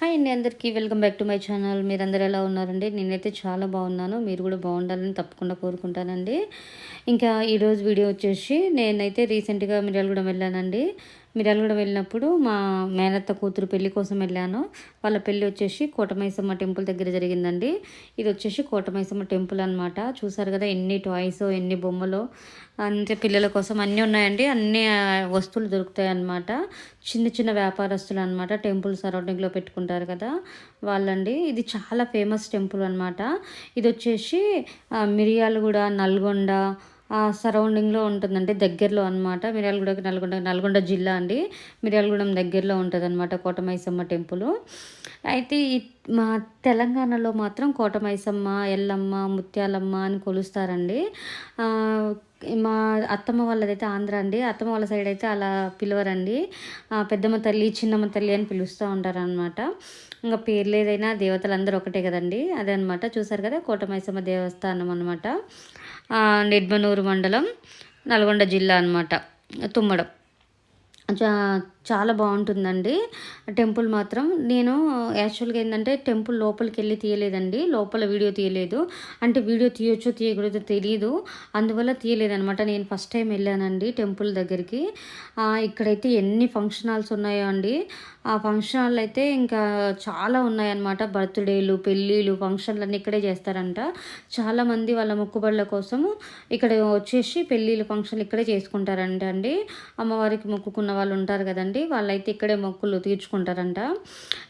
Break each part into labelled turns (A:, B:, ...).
A: Hi అండి, అందరికీ welcome back to my channel. మీరందరూ ఎలా ఉన్నారండి? నేనైతే చాలా బాగున్నాను. మీరు కూడా బాగుండాలని తప్పకుండా కోరుకుంటానండి. ఇంకా ఈరోజు వీడియో వచ్చేసి నేనైతే రీసెంట్గా మిర్యాలగూడెం వెళ్ళానండి. మిర్యాలగూడెం వెళ్ళినప్పుడు మా మేనత్త కూతురు పెళ్లి కోసం వెళ్ళాను. వాళ్ళ పెళ్ళి వచ్చేసి కోటమైసమ్మ టెంపుల్ దగ్గర జరిగిందండి. ఇది వచ్చేసి కోటమైసమ్మ టెంపుల్ అనమాట. చూసారు కదా ఎన్ని టాయ్స్, ఎన్ని బొమ్మలు, అంటే పిల్లల కోసం అన్నీ ఉన్నాయండి. అన్ని వస్తువులు దొరుకుతాయి అన్నమాట. చిన్న చిన్న వ్యాపారస్తులు అనమాట. టెంపుల్ సరౌండింగ్లో పెట్టుకుంటారు కదా వాళ్ళండి. ఇది చాలా ఫేమస్ టెంపుల్ అనమాట. ఇది వచ్చేసి మిర్యాలగూడ, నల్గొండ సరౌండింగ్లో ఉంటుందండి, దగ్గరలో అనమాట. మిర్యాలగూడకి నల్గొండ జిల్లా అండి. మిర్యాలగూడెం దగ్గరలో ఉంటుంది అనమాట కోటమైసమ్మ టెంపుల్. అయితే మా తెలంగాణలో మాత్రం కోటమైసమ్మ, ఎల్లమ్మ, ముత్యాలమ్మ అని కొలుస్తారండి. మా అత్తమ్మ వాళ్ళదైతే ఆంధ్ర అండి. అత్తమ్మ వాళ్ళ సైడ్ అయితే అలా పిలవరండి. పెద్దమ్మ తల్లి, చిన్నమ్మ తల్లి అని పిలుస్తూ ఉంటారు అనమాట. ఇంకా పేర్లు ఏదైనా దేవతలు అందరూ ఒకటే కదండి. అదే అనమాట. చూసారు కదా కోటమైసమ్మ దేవస్థానం అనమాట. నిడ్మనూరు మండలం, నల్గొండ జిల్లా అనమాట, తుమ్మడం. చాలా బాగుంటుందండి టెంపుల్ మాత్రం. నేను యాక్చువల్గా ఏంటంటే టెంపుల్ లోపలికి వెళ్ళి తీయలేదండి, లోపల వీడియో తీయలేదు. అంటే వీడియో తీయొచ్చో తీయకూడదో తెలియదు, అందువల్ల తీయలేదనమాట. నేను ఫస్ట్ టైం వెళ్ళానండి టెంపుల్ దగ్గరికి. ఇక్కడైతే ఎన్ని ఫంక్షన్ హాల్స్ ఉన్నాయో అండి. ఆ ఫంక్షన్ హాల్ అయితే ఇంకా చాలా ఉన్నాయన్నమాట. బర్త్డేలు, పెళ్ళిళ్ళు, ఫంక్షన్లు అన్నీ ఇక్కడే చేస్తారంట. చాలామంది వాళ్ళ మొక్కుబడుల కోసము ఇక్కడ వచ్చేసి పెళ్ళిళ్ళు, ఫంక్షన్లు ఇక్కడే చేసుకుంటారంట అండి. అమ్మవారికి మొక్కుకున్న వాళ్ళు ఉంటారు కదండి, వాళ్ళైతే ఇక్కడే మొక్కులు తీర్చుకుంటారంట.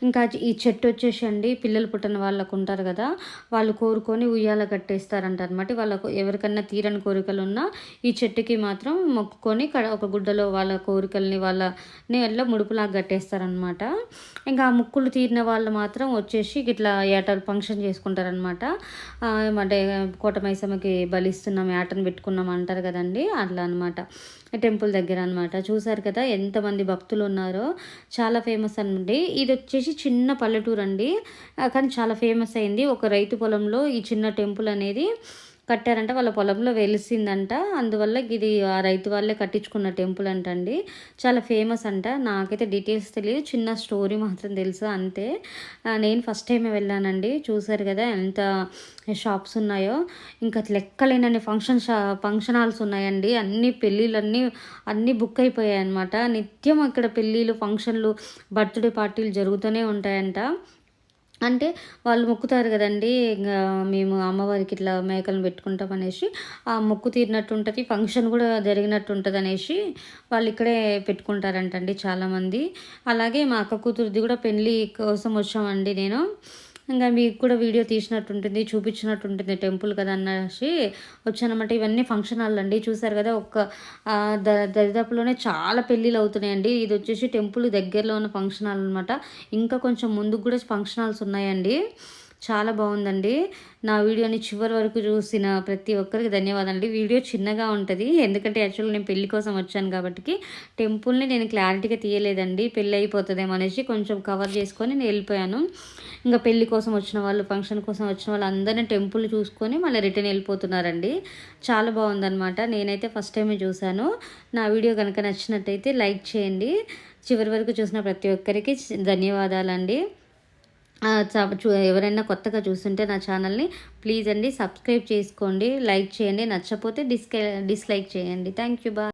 A: ఇంకా ఈ చెట్టు వచ్చేసి అండి, పిల్లలు పుట్టిన వాళ్ళకు ఉంటారు కదా, వాళ్ళు కోరుకొని ఉయ్యాల కట్టేస్తారంట అనమాట. వాళ్ళకు ఎవరికన్నా తీరని కోరికలు ఉన్నా ఈ చెట్టుకి మాత్రం మొక్కుకొని ఒక గుడ్డలో వాళ్ళ కోరికల్ని వాళ్ళని వల్ల ముడుపులాగా కట్టేస్తారనమాట. ఇంకా ఆ ముక్కులు తీరిన వాళ్ళు మాత్రం వచ్చేసి ఇట్లా ఏటలు ఫంక్షన్ చేసుకుంటారనమాట. అంటే కోటమైసమ్మకి బలిస్తున్నాం, ఏటను పెట్టుకున్నాం అంటారు కదండి, అట్లా అనమాట. టెంపుల్ దగ్గర అనమాట. చూసారు కదా ఎంతమంది భక్తులు ఉన్నారో. చాలా ఫేమస్ అండి. ఇది వచ్చేసి చిన్న పల్లెటూరు అండి, కానీ చాలా ఫేమస్ అయింది. ఒక రైతు పొలంలో ఈ చిన్న టెంపుల్ అనేది కట్టారంట. వాళ్ళ పొలంలో వెలిసిందంట. అందువల్ల ఇది ఆ రైతు వాళ్ళే కట్టించుకున్న టెంపుల్ అంటండి. చాలా ఫేమస్ అంట. నాకైతే డీటెయిల్స్ తెలియదు, చిన్న స్టోరీ మాత్రం తెలుసు అంతే. నేను ఫస్ట్ టైమే వెళ్ళానండి. చూసారు కదా ఎంత షాప్స్ ఉన్నాయో. ఇంకా లెక్కలేనన్ని ఫంక్షన్ హాల్స్ ఉన్నాయండి. అన్ని పెళ్ళిళ్ళన్నీ అన్నీ బుక్ అయిపోయాయి అనమాట. నిత్యం అక్కడ పెళ్ళిళ్ళు, ఫంక్షన్లు, బర్త్డే పార్టీలు జరుగుతూనే ఉంటాయంట. అంటే వాళ్ళు మొక్కుతారు కదండి, ఇంకా మేము అమ్మవారికి ఇట్లా మేకలను పెట్టుకుంటాం అనేసి ఆ మొక్కు తీరినట్టు ఉంటుంది, ఫంక్షన్ కూడా జరిగినట్టు ఉంటుంది అనేసి వాళ్ళు ఇక్కడే పెట్టుకుంటారంటండి చాలామంది. అలాగే మా అక్క కూతురుది కూడా పెళ్ళి కోసం వచ్చామండి నేను. ఇంకా మీకు కూడా వీడియో తీసినట్టు ఉంటుంది, చూపించినట్టు ఉంటుంది టెంపుల్ కదా అనేసి వచ్చానమాట. ఇవన్నీ ఫంక్షన్ హాల్ అండి. చూసారు కదా దరిదాపులోనే చాలా పెళ్ళిళ్ళు అవుతున్నాయండి. ఇది వచ్చేసి టెంపుల్ దగ్గరలో ఉన్న ఫంక్షన్ హాల్ అనమాట. ఇంకా కొంచెం ముందుకు కూడా ఫంక్షన్ హాల్స్ ఉన్నాయండి. చాలా బాగుందండి. నా వీడియోని చివరి వరకు చూసిన ప్రతి ఒక్కరికి ధన్యవాదాలు. వీడియో చిన్నగా ఉంటుంది ఎందుకంటే యాక్చువల్గా నేను పెళ్లి కోసం వచ్చాను కాబట్టి టెంపుల్ని నేను క్లారిటీగా తీయలేదండి. పెళ్ళి అయిపోతుందేమో అనేసి కొంచెం కవర్ చేసుకొని నేను వెళ్ళిపోయాను. ఇంకా పెళ్లి కోసం వచ్చిన వాళ్ళు, ఫంక్షన్ కోసం వచ్చిన వాళ్ళు అందరినీ టెంపుల్ చూసుకొని మళ్ళీ రిటర్న్ వెళ్ళిపోతున్నారండి. చాలా బాగుందన్నమాట. నేనైతే ఫస్ట్ టైమే చూశాను. నా వీడియో కనుక నచ్చినట్టయితే లైక్ చేయండి. చివరి వరకు చూసిన ప్రతి ఒక్కరికి ధన్యవాదాలండి. ఎవరైనా కొత్తగా చూస్తుంటే నా ఛానల్ని ప్లీజ్ అండి సబ్స్క్రైబ్ చేసుకోండి, లైక్ చేయండి, నచ్చపోతే డిస్లైక్ చేయండి. Thank you, bye.